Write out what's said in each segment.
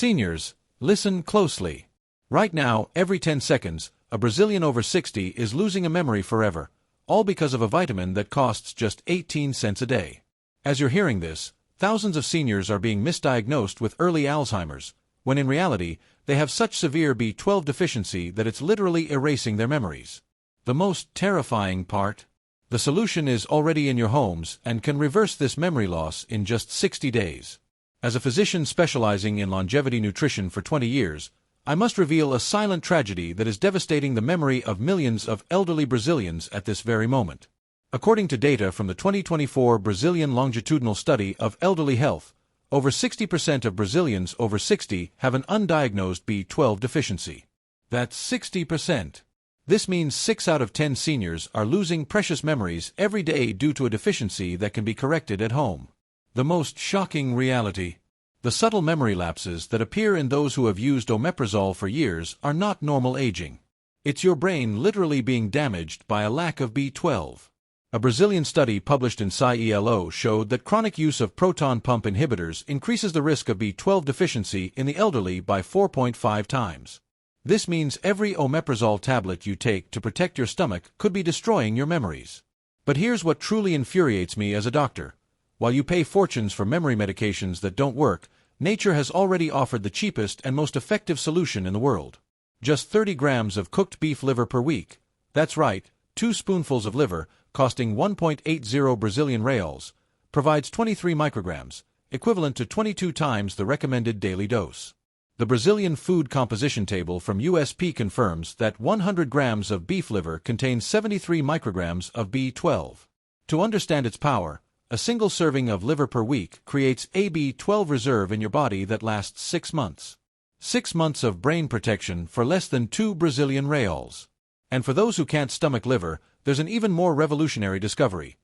Seniors, listen closely. Right now, every 10 seconds, a Brazilian over 60 is losing a memory forever, all because of a vitamin that costs just 18 cents a day. As you're hearing this, thousands of seniors are being misdiagnosed with early Alzheimer's, when in reality, they have such severe B12 deficiency that it's literally erasing their memories. The most terrifying part? The solution is already in your homes and can reverse this memory loss in just 60 days. As a physician specializing in longevity nutrition for 20 years, I must reveal a silent tragedy that is devastating the memory of millions of elderly Brazilians at this very moment. According to data from the 2024 Brazilian longitudinal study of elderly health, over 60% of Brazilians over 60 have an undiagnosed B12 deficiency. That's 60%. This means 6 out of 10 seniors are losing precious memories every day due to a deficiency that can be corrected at home. The most shocking reality: the subtle memory lapses that appear in those who have used omeprazole for years are not normal aging. It's your brain literally being damaged by a lack of B12. A Brazilian study published in Sci-ELO showed that chronic use of proton pump inhibitors increases the risk of B12 deficiency in the elderly by 4.5 times. This means every omeprazole tablet you take to protect your stomach could be destroying your memories. But here's what truly infuriates me as a doctor. While you pay fortunes for memory medications that don't work, nature has already offered the cheapest and most effective solution in the world. Just 30 grams of cooked beef liver per week. That's right, 2 spoonfuls of liver, costing 1.80 Brazilian reals, provides 23 micrograms, equivalent to 22 times the recommended daily dose. The Brazilian food composition table from USP confirms that 100 grams of beef liver contains 73 micrograms of B12. To understand its power, a single serving of liver per week creates a B12 reserve in your body that lasts 6 months. 6 months of brain protection for less than 2 Brazilian reals. And for those who can't stomach liver, there's an even more revolutionary discovery.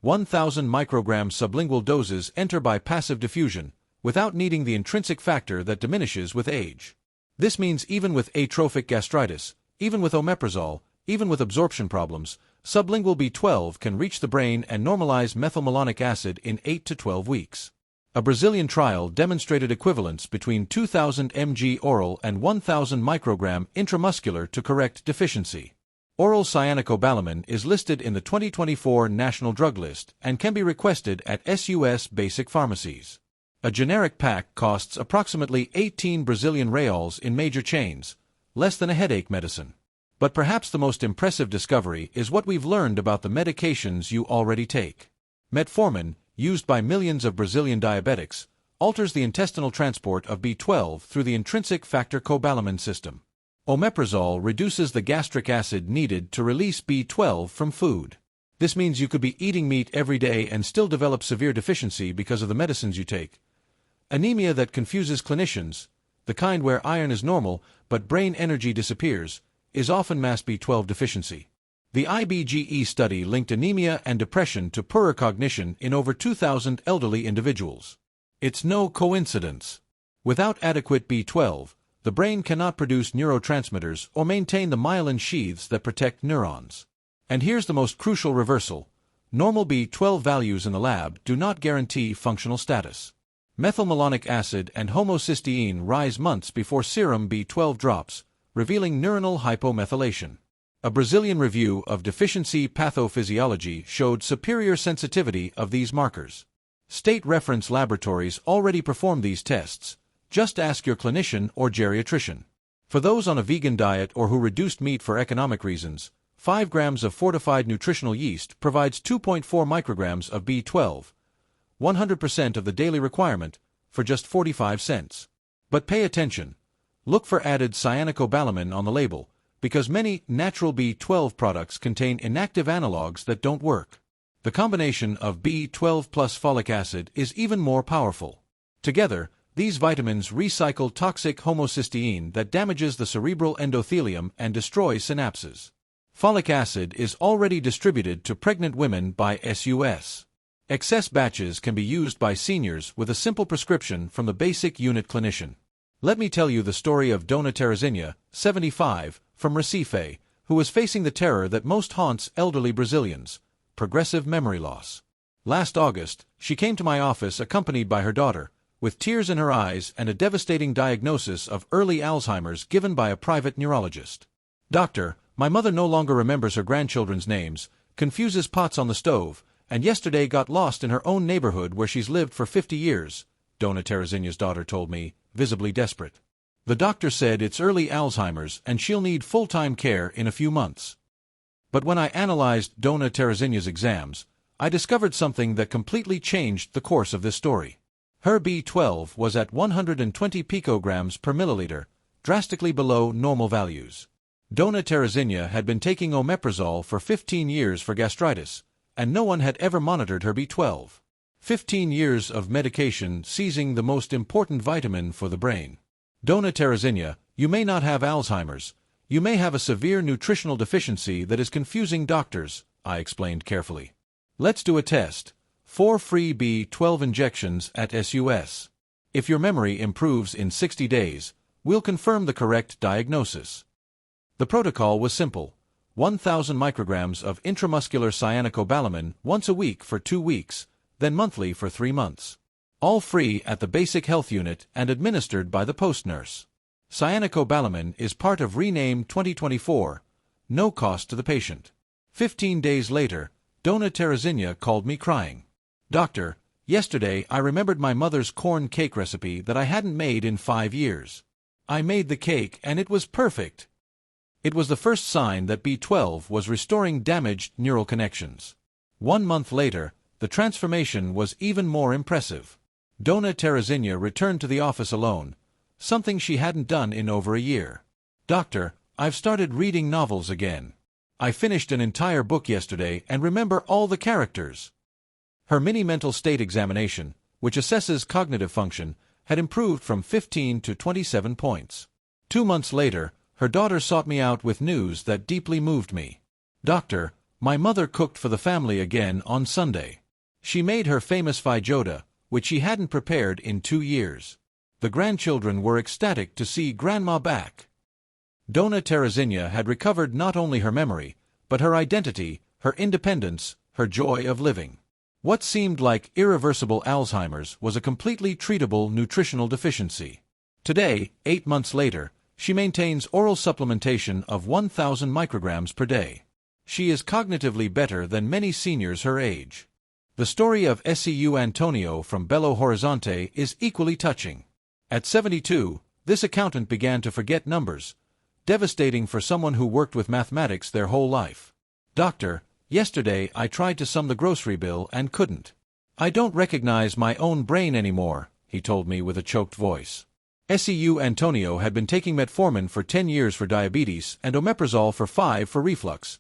1,000 microgram sublingual doses enter by passive diffusion, without needing the intrinsic factor that diminishes with age. This means even with atrophic gastritis, even with omeprazole, even with absorption problems, sublingual B12 can reach the brain and normalize methylmalonic acid in 8 to 12 weeks. A Brazilian trial demonstrated equivalence between 2,000 mg oral and 1,000 microgram intramuscular to correct deficiency. Oral cyanocobalamin is listed in the 2024 National Drug List and can be requested at SUS basic pharmacies. A generic pack costs approximately 18 Brazilian reals in major chains, less than a headache medicine. But perhaps the most impressive discovery is what we've learned about the medications you already take. Metformin, used by millions of Brazilian diabetics, alters the intestinal transport of B12 through the intrinsic factor cobalamin system. Omeprazole reduces the gastric acid needed to release B12 from food. This means you could be eating meat every day and still develop severe deficiency because of the medicines you take. Anemia that confuses clinicians, the kind where iron is normal but brain energy disappears, is often mass B12 deficiency. The IBGE study linked anemia and depression to poorer cognition in over 2,000 elderly individuals. It's no coincidence. Without adequate B12, the brain cannot produce neurotransmitters or maintain the myelin sheaths that protect neurons. And here's the most crucial reversal: normal B12 values in the lab do not guarantee functional status. Methylmalonic acid and homocysteine rise months before serum B12 drops, revealing neuronal hypomethylation. A Brazilian review of deficiency pathophysiology showed superior sensitivity of these markers. State reference laboratories already perform these tests. Just ask your clinician or geriatrician. For those on a vegan diet or who reduced meat for economic reasons, 5 grams of fortified nutritional yeast provides 2.4 micrograms of B12, 100% of the daily requirement, for just 45 cents. But pay attention. Look for added cyanocobalamin on the label, because many natural B12 products contain inactive analogs that don't work. The combination of B12 plus folic acid is even more powerful. Together, these vitamins recycle toxic homocysteine that damages the cerebral endothelium and destroys synapses. Folic acid is already distributed to pregnant women by SUS. Excess batches can be used by seniors with a simple prescription from the basic unit clinician. Let me tell you the story of Dona Terezinha, 75, from Recife, who was facing the terror that most haunts elderly Brazilians: progressive memory loss. Last August, she came to my office accompanied by her daughter, with tears in her eyes and a devastating diagnosis of early Alzheimer's given by a private neurologist. "Doctor, my mother no longer remembers her grandchildren's names, confuses pots on the stove, and yesterday got lost in her own neighborhood where she's lived for 50 years, Dona Terezinha's daughter told me, visibly desperate. "The doctor said it's early Alzheimer's and she'll need full-time care in a few months." But when I analyzed Dona Terezinha's exams, I discovered something that completely changed the course of this story. Her B12 was at 120 picograms per milliliter, drastically below normal values. Dona Terezinha had been taking omeprazole for 15 years for gastritis, and no one had ever monitored her B12. 15 years of medication seizing the most important vitamin for the brain. "Dona Terezinha, you may not have Alzheimer's. You may have a severe nutritional deficiency that is confusing doctors," I explained carefully. "Let's do a test. 4 free B12 injections at SUS. If your memory improves in 60 days, we'll confirm the correct diagnosis." The protocol was simple. 1,000 micrograms of intramuscular cyanocobalamin once a week for 2 weeks, then monthly for 3 months. All free at the basic health unit and administered by the post nurse. Cyanocobalamin is part of Rename 2024, no cost to the patient. 15 days later, Dona Terezinha called me crying. "Doctor, yesterday I remembered my mother's corn cake recipe that I hadn't made in 5 years. I made the cake and it was perfect." It was the first sign that B12 was restoring damaged neural connections. 1 month later, the transformation was even more impressive. Dona Terezinha returned to the office alone, something she hadn't done in over a year. "Doctor, I've started reading novels again. I finished an entire book yesterday and remember all the characters." Her mini-mental state examination, which assesses cognitive function, had improved from 15 to 27 points. 2 months later, her daughter sought me out with news that deeply moved me. "Doctor, my mother cooked for the family again on Sunday. She made her famous feijoada, which she hadn't prepared in 2 years. The grandchildren were ecstatic to see Grandma back." Dona Terezinha had recovered not only her memory, but her identity, her independence, her joy of living. What seemed like irreversible Alzheimer's was a completely treatable nutritional deficiency. Today, 8 months later, she maintains oral supplementation of 1,000 micrograms per day. She is cognitively better than many seniors her age. The story of SEU Antonio from Belo Horizonte is equally touching. At 72, this accountant began to forget numbers, devastating for someone who worked with mathematics their whole life. "Doctor, yesterday I tried to sum the grocery bill and couldn't. I don't recognize my own brain anymore," he told me with a choked voice. SEU Antonio had been taking metformin for 10 years for diabetes and omeprazole for 5 for reflux.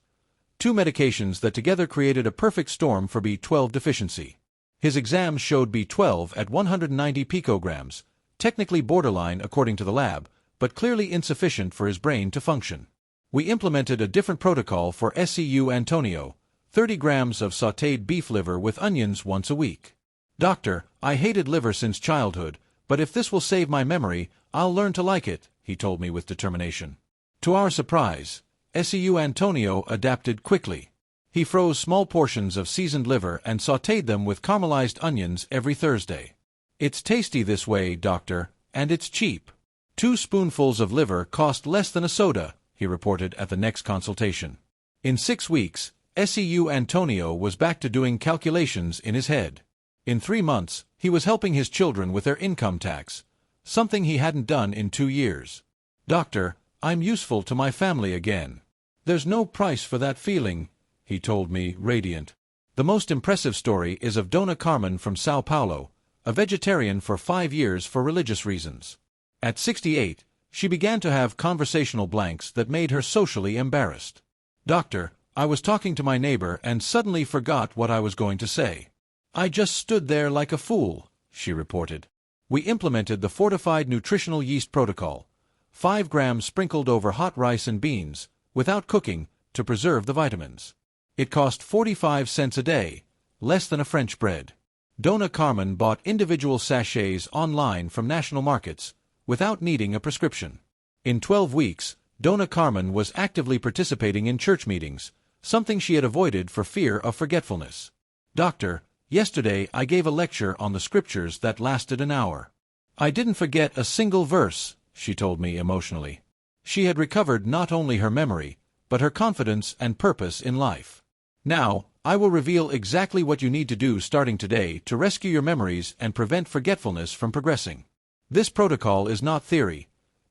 2 medications that together created a perfect storm for B12 deficiency. His exams showed B12 at 190 picograms, technically borderline according to the lab, but clearly insufficient for his brain to function. We implemented a different protocol for SEU Antonio, 30 grams of sautéed beef liver with onions once a week. "Doctor, I hated liver since childhood, but if this will save my memory, I'll learn to like it," he told me with determination. To our surprise, SEU Antonio adapted quickly. He froze small portions of seasoned liver and sautéed them with caramelized onions every Thursday. "It's tasty this way, doctor, and it's cheap. 2 spoonfuls of liver cost less than a soda," he reported at the next consultation. In 6 weeks, SEU Antonio was back to doing calculations in his head. In 3 months, he was helping his children with their income tax, something he hadn't done in 2 years. "Doctor, I'm useful to my family again. There's no price for that feeling," he told me, radiant. The most impressive story is of Dona Carmen from Sao Paulo, a vegetarian for 5 years for religious reasons. At 68, she began to have conversational blanks that made her socially embarrassed. "Doctor, I was talking to my neighbor and suddenly forgot what I was going to say. I just stood there like a fool," she reported. We implemented the fortified nutritional yeast protocol, 5 grams sprinkled over hot rice and beans, without cooking, to preserve the vitamins. It cost 45 cents a day, less than a French bread. Dona Carmen bought individual sachets online from national markets, without needing a prescription. In 12 weeks, Dona Carmen was actively participating in church meetings, something she had avoided for fear of forgetfulness. "Doctor, Yesterday I gave a lecture on the scriptures that lasted an hour. I didn't forget a single verse, she told me emotionally. She had recovered not only her memory, but her confidence and purpose in life. Now, I will reveal exactly what you need to do starting today to rescue your memories and prevent forgetfulness from progressing. This protocol is not theory.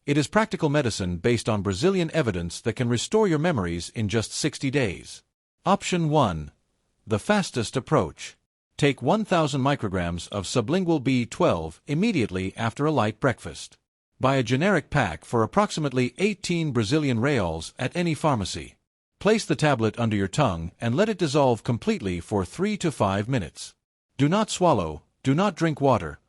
It is practical medicine based on Brazilian evidence that can restore your memories in just 60 days. Option 1. The fastest approach. Take 1,000 micrograms of sublingual B12 immediately after a light breakfast. Buy a generic pack for approximately 18 Brazilian reals at any pharmacy. Place the tablet under your tongue and let it dissolve completely for 3 to 5 minutes. Do not swallow, do not drink water.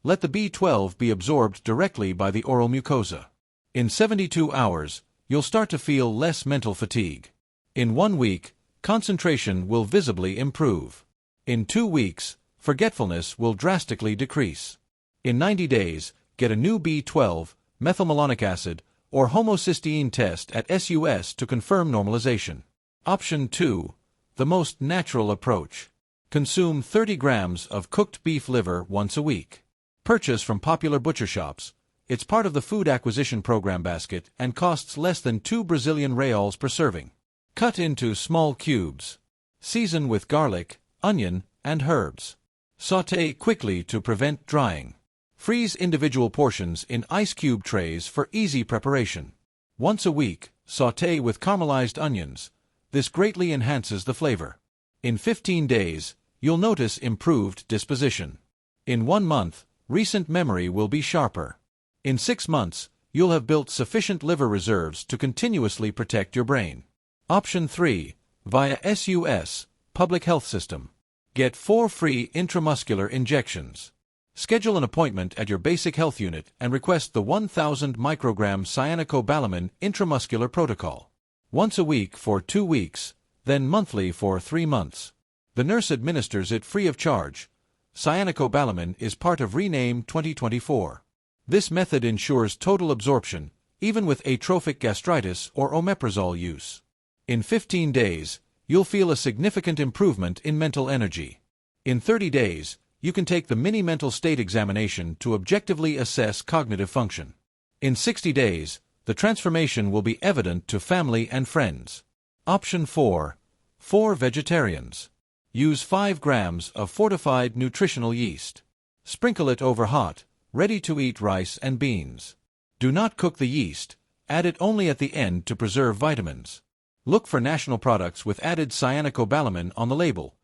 Let the B12 be absorbed directly by the oral mucosa. In 72 hours, you'll start to feel less mental fatigue. In 1 week, concentration will visibly improve. In 2 weeks, forgetfulness will drastically decrease. In 90 days, get a new B12, methylmalonic acid, or homocysteine test at SUS to confirm normalization. Option 2. The most natural approach. Consume 30 grams of cooked beef liver once a week. Purchase from popular butcher shops. It's part of the food acquisition program basket and costs less than 2 Brazilian reals per serving. Cut into small cubes. Season with garlic, onion, and herbs. Sauté quickly to prevent drying. Freeze individual portions in ice cube trays for easy preparation. Once a week, sauté with caramelized onions. This greatly enhances the flavor. In 15 days, you'll notice improved disposition. In 1 month, recent memory will be sharper. In 6 months, you'll have built sufficient liver reserves to continuously protect your brain. Option 3. Via SUS, Public Health System. Get 4 free intramuscular injections. Schedule an appointment at your basic health unit and request the 1,000 microgram cyanocobalamin intramuscular protocol. Once a week for 2 weeks, then monthly for 3 months. The nurse administers it free of charge. Cyanocobalamin is part of Rename 2024. This method ensures total absorption, even with atrophic gastritis or omeprazole use. In 15 days, you'll feel a significant improvement in mental energy. In 30 days, you can take the mini mental state examination to objectively assess cognitive function. In 60 days, the transformation will be evident to family and friends. Option 4. For vegetarians. Use 5 grams of fortified nutritional yeast. Sprinkle it over hot, ready-to-eat rice and beans. Do not cook the yeast, add it only at the end to preserve vitamins. Look for national products with added cyanocobalamin on the label.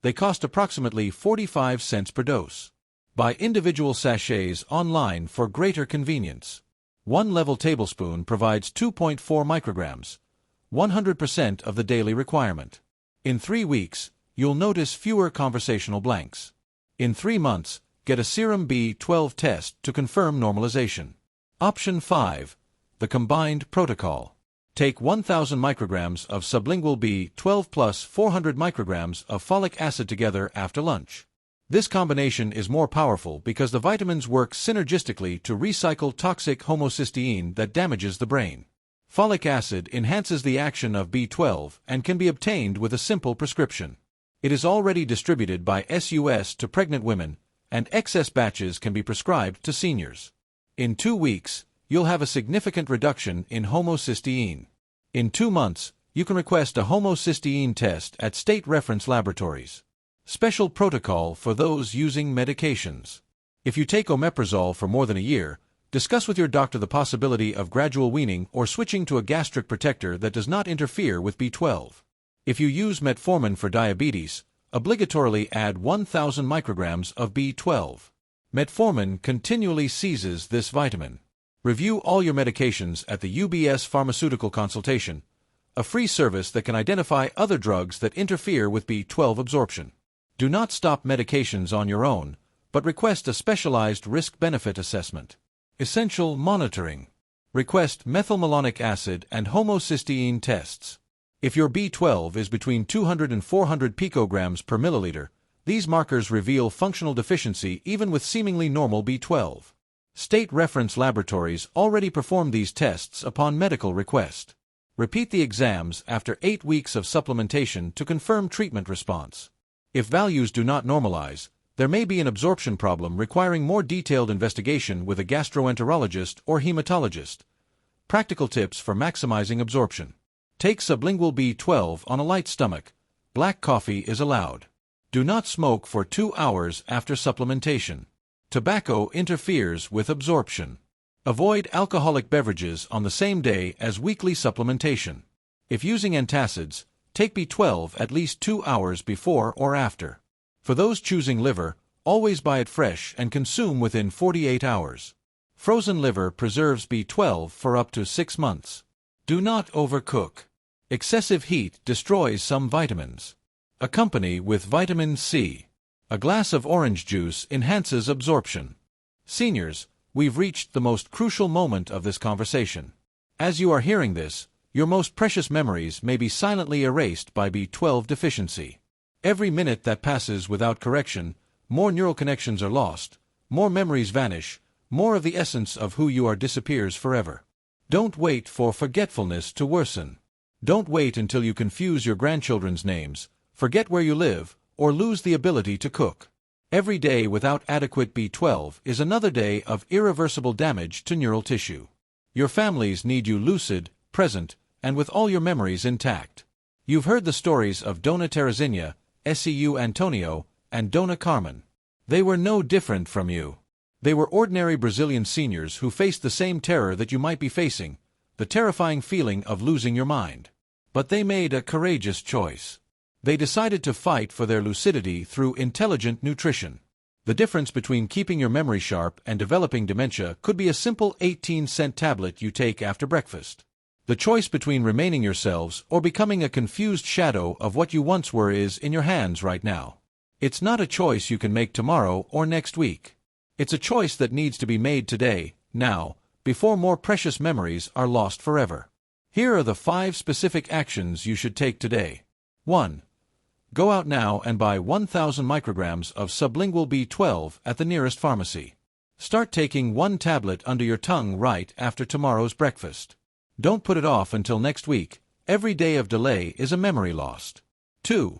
They cost approximately 45 cents per dose. Buy individual sachets online for greater convenience. 1 level tablespoon provides 2.4 micrograms, 100% of the daily requirement. In 3 weeks, you'll notice fewer conversational blanks. In 3 months, get a serum B12 test to confirm normalization. Option 5. The combined protocol. Take 1,000 micrograms of sublingual B12 plus 400 micrograms of folic acid together after lunch. This combination is more powerful because the vitamins work synergistically to recycle toxic homocysteine that damages the brain. Folic acid enhances the action of B12 and can be obtained with a simple prescription. It is already distributed by SUS to pregnant women, and excess batches can be prescribed to seniors. In 2 weeks, you'll have a significant reduction in homocysteine. In 2 months, you can request a homocysteine test at state reference laboratories. Special protocol for those using medications. If you take omeprazole for more than a year, discuss with your doctor the possibility of gradual weaning or switching to a gastric protector that does not interfere with B12. If you use metformin for diabetes, obligatorily add 1,000 micrograms of B12. Metformin continually seizes this vitamin. Review all your medications at the UBS Pharmaceutical Consultation, a free service that can identify other drugs that interfere with B12 absorption. Do not stop medications on your own, but request a specialized risk-benefit assessment. Essential monitoring. Request methylmalonic acid and homocysteine tests. If your B12 is between 200 and 400 picograms per milliliter, these markers reveal functional deficiency even with seemingly normal B12. State reference laboratories already perform these tests upon medical request. Repeat the exams after 8 weeks of supplementation to confirm treatment response. If values do not normalize, there may be an absorption problem requiring more detailed investigation with a gastroenterologist or hematologist. Practical tips for maximizing absorption. Take sublingual B12 on a light stomach. Black coffee is allowed. Do not smoke for 2 hours after supplementation. Tobacco interferes with absorption. Avoid alcoholic beverages on the same day as weekly supplementation. If using antacids, take B12 at least 2 hours before or after. For those choosing liver, always buy it fresh and consume within 48 hours. Frozen liver preserves B12 for up to 6 months. Do not overcook. Excessive heat destroys some vitamins. Accompany with vitamin C. A glass of orange juice enhances absorption. Seniors, we've reached the most crucial moment of this conversation. As you are hearing this, your most precious memories may be silently erased by B12 deficiency. Every minute that passes without correction, more neural connections are lost, more memories vanish, more of the essence of who you are disappears forever. Don't wait for forgetfulness to worsen. Don't wait until you confuse your grandchildren's names, forget where you live, or lose the ability to cook. Every day without adequate B12 is another day of irreversible damage to neural tissue. Your families need you lucid, present, and with all your memories intact. You've heard the stories of Dona Terezinha, Seu Antonio, and Dona Carmen. They were no different from you. They were ordinary Brazilian seniors who faced the same terror that you might be facing, the terrifying feeling of losing your mind. But they made a courageous choice. They decided to fight for their lucidity through intelligent nutrition. The difference between keeping your memory sharp and developing dementia could be a simple 18-cent tablet you take after breakfast. The choice between remaining yourselves or becoming a confused shadow of what you once were is in your hands right now. It's not a choice you can make tomorrow or next week. It's a choice that needs to be made today, now, before more precious memories are lost forever. Here are the 5 specific actions you should take today. 1. Go out now and buy 1,000 micrograms of sublingual B12 at the nearest pharmacy. Start taking 1 tablet under your tongue right after tomorrow's breakfast. Don't put it off until next week. Every day of delay is a memory lost. 2.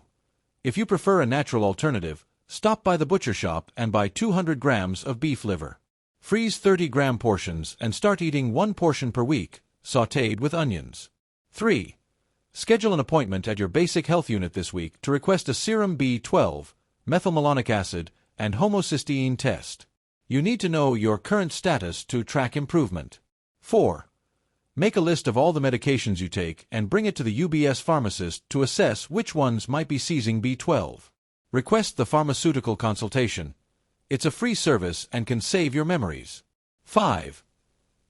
If you prefer a natural alternative, stop by the butcher shop and buy 200 grams of beef liver. Freeze 30-gram portions and start eating 1 portion per week, sautéed with onions. 3. Schedule an appointment at your basic health unit this week to request a serum B12, methylmalonic acid, and homocysteine test. You need to know your current status to track improvement. 4. Make a list of all the medications you take and bring it to the UBS pharmacist to assess which ones might be seizing B12. Request the pharmaceutical consultation. It's a free service and can save your memories. 5.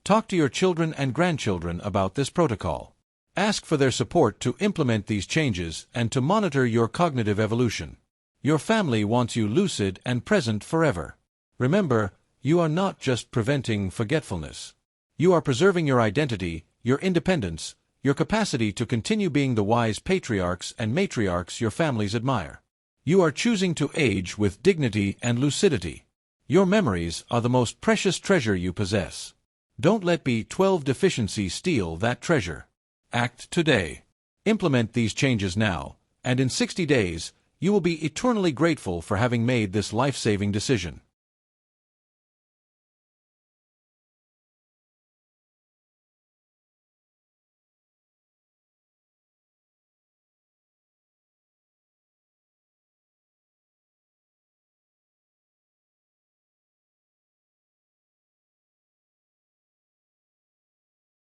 Talk to your children and grandchildren about this protocol. Ask for their support to implement these changes and to monitor your cognitive evolution. Your family wants you lucid and present forever. Remember, you are not just preventing forgetfulness. You are preserving your identity, your independence, your capacity to continue being the wise patriarchs and matriarchs your families admire. You are choosing to age with dignity and lucidity. Your memories are the most precious treasure you possess. Don't let B12 deficiency steal that treasure. Act today. Implement these changes now, and in 60 days, you will be eternally grateful for having made this life-saving decision.